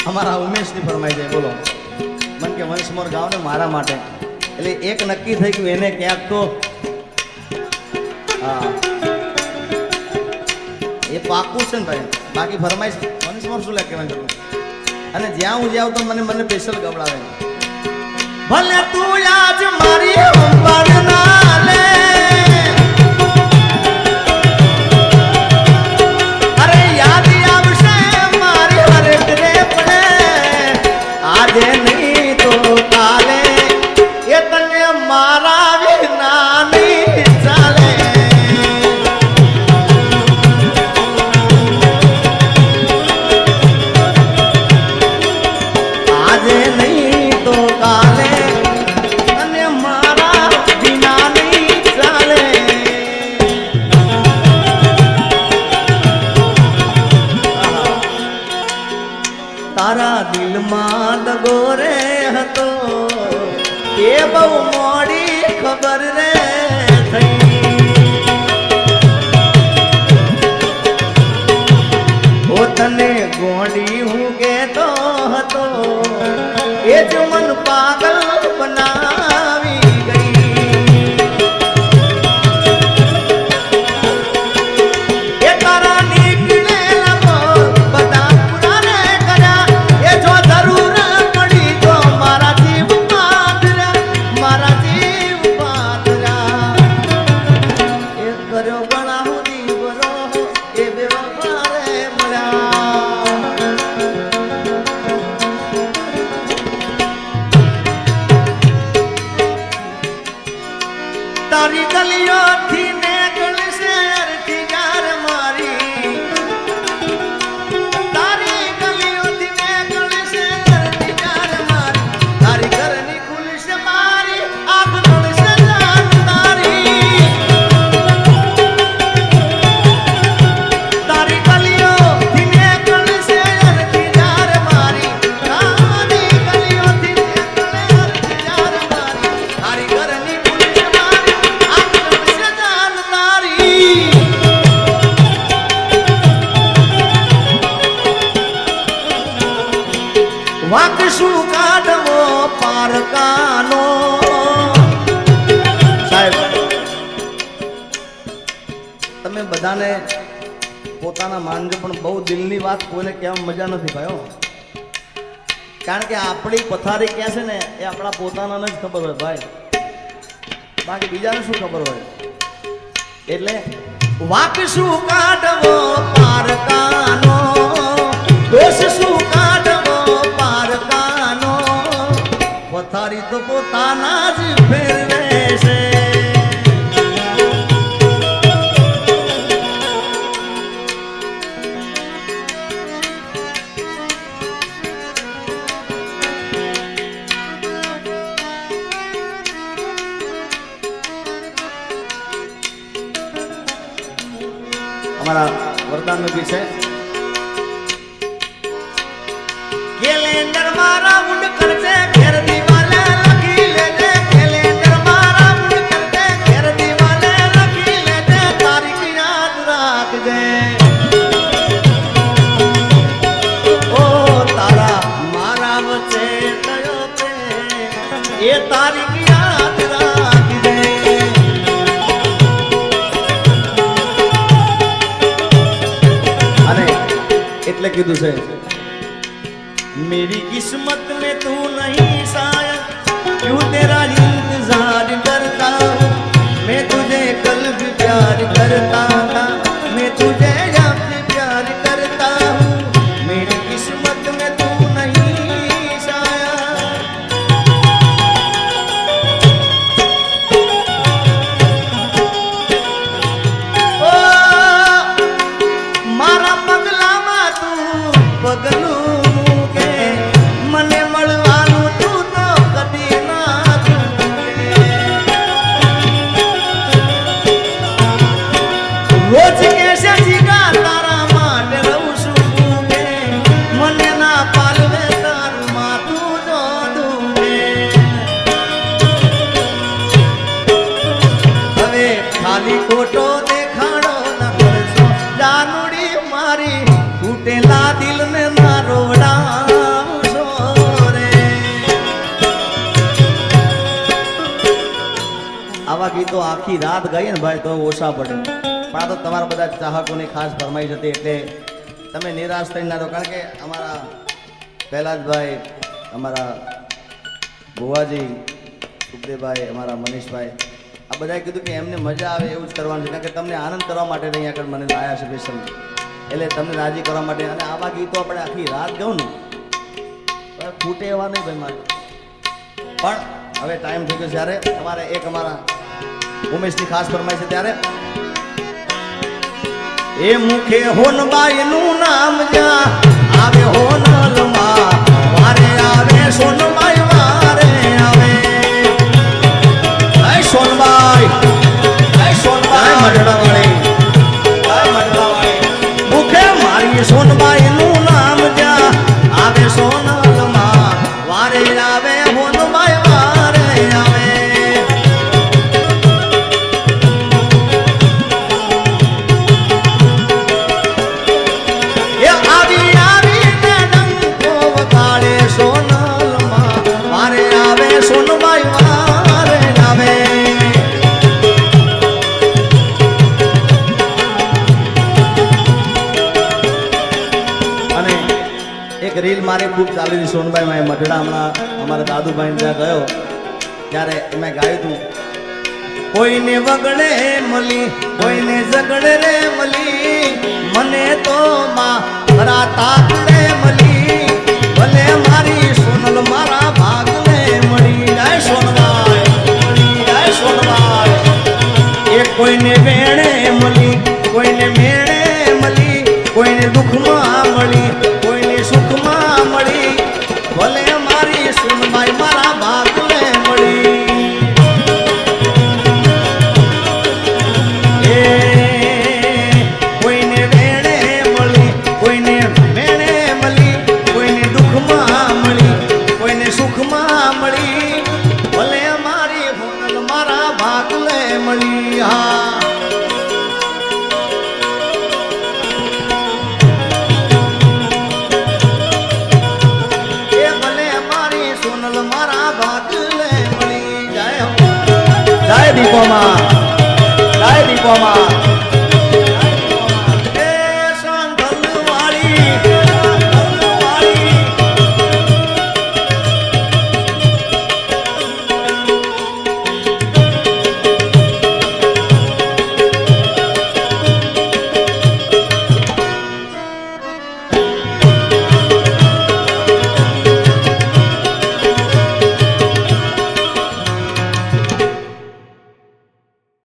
અમારા ઉમેશની ફરમાઈ જાય બોલો મન કે વંશ મોર ગાવ ને મારા માટે એટલે એક નક્કી થઈ ગયું એને ક્યાંક તો હા એ પાકું છે ને ભાઈ બાકી ફરમાઈશ વંશ મોર શું લે કહેવાનું જરૂર અને જ્યાં હું જાઉં તો મને સ્પેશિયલ ગવડાવે ભલે તું આજ મારી અંબર ના લે તારા દિલમાં દગો રે હતો એ બહુ મોડી ખબર રે થઈ ઓ તને ગોડી હું કેતો હતો એ જ મન પાગલ બનાવી ગઈ એ તારા નીકળેલા બધા તારી ગલીઓથી ને ગળશેરથી જાર મારી તારી ગલીઓથી ને ગળશેરથી જાર મારી તારી ઘરની ખુલશે મારી આંખ ગળશે જાન તારી તારી ગલીઓથી ને ગળશેરથી જાર મારી તારી ગલીઓથી ને ગળશેરથી જાર મારી તારી ઘરની વાંક શું કાઢવો પારકાનો સાહેબ તમે બધાને પોતાના માનજો પણ બહુ દિલની વાત કોઈને કહેવા મજા નથી ભાઈઓ કારણ કે આપણી પથારી ક્યાં છે ને એ આપણા પોતાનાને જ ખબર હોય ભાઈ બાકી બીજાને શું ખબર હોય એટલે વાંક શું કાઢવો પારકાનો દોષ શું કાઢવો પારકાનો પથારી તો પોતાના જ ફેરવે છે हमारा वरदान में भी है कैलेंडर मारा मुंड करते घेर दीवाले लगी लेते कैलेंडर मारा मुंड करते घेर दीवाले लगी लेते तारीख याद रख दे ओ तारा मारा बचे तयो पे ये तारीख याद रख दे એટલે કીધું છે मेरी किस्मत में तू नहीं शायद क्यों तेरा इंतजार करता हूँ मैं तुझे कल भी प्यार करता था मैं तुझे अब भी प्यार करता हूँ मेरी किस्मत में तू नहीं शायद ओ मारा पगला मा तू पगलू આખી રાત ગાઈએ ને ભાઈ તો ઓછા પડે. પણ આ તો તમારા બધા ચાહકોની ખાસ ફરમાઈશ હતી એટલે તમે નિરાશ થઈ ના રહો. કારણ કે અમારા પહેલાજભાઈ, અમારા ભુવાજી, સુખદેવભાઈ, અમારા મનીષભાઈ, આ બધાએ કીધું કે એમને મજા આવે એવું જ કરવાનું છે. કારણ કે તમને આનંદ કરવા માટે અહીં આગળ મને લાયા છે સ્પેશિયલ, એટલે તમને રાજી કરવા માટે. અને આવા ગીતો આપણે આખી રાત ગાઉં ને ફૂટે એવા નહીં ભાઈ મારે. પણ હવે ટાઈમ થઈ ગયો જ્યારે તમારે એક અમારા ઉમેશની ખાસ ફરમાય છે ત્યારે એ મુખે હોનબાઈ નું નામ જ્યાં આવે હોનલમાં વારે આવે સોનબાઈ વારે આવે. જય સોનબાઈ, જય સોનબાઈ મઢડાવાળી, જય મઢડાવાળી. મુખે મારી સોનબાઈ નું નામ જ્યાં આવે સોનલમાં વારે આવે હોનબાઈ વારે આવે. રીલ મારે ખૂબ ચાલી હતી સોનભાઈ માં મઢડા. હમણાં અમારા દાદુભાઈ ત્યાં ગયો ત્યારે મેં ગાયું હતું કોઈને વગડે મળી કોઈને ઝગડે રે મળી મને તો માં ખરા તાક રે મળી ભલે મારી સોનલ મારા ભાગ રે મળી. જય સોનભાઈ, જય સોનભાઈ. એ કોઈને વેણે મળી કોઈને મેળે મળી કોઈને દુઃખમાં મળી કોઈને સુખમાં મળી ભલે મારી સુનબાઈ મારા ભાગલે મળી. એ કોઈને વેણે મળી કોઈને મેણે મળી કોઈને દુઃખમાં મળી કોઈને સુખમાં મળી ભલે મારી હોનલ મારા ભાગલે મળી. હા દીપોમાં, જય દીપોમાં.